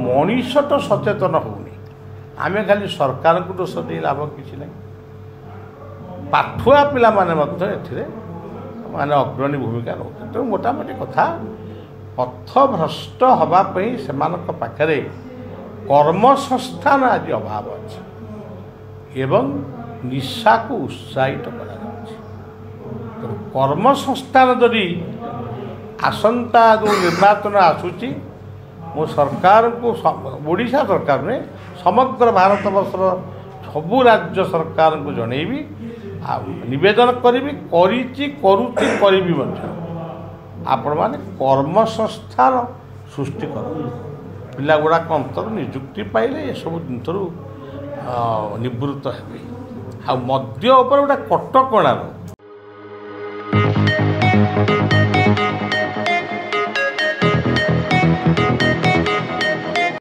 मनीष तो सचेतन होनी आम खाली सरकार को दोष दे लाभ किसी ना पाठुआ पिला माने माने अग्रणी भूमिका नौ तेणु मोटामोटी कथा पथभ्रष्ट हाँपाई से पाखे कर्मसंस्थान आज अभाव अच्छे एवं निशा को उत्साहित कर्मसंस्थान जदि आसंता जो निर्वाचन आसूची मो सरकार को ओडिशा सरकार में समग्र भारत वर्षर सबू राज्य सरकार को जनईबी निवेदन करी करी आपण मैंने कर्मसंस्थान सृष्टि कर पिला गुड़ाक अंतर निजुक्ति पाइले ये सब जिनसर निवृत्त हे आ मद्य उपर गोटे कटकणार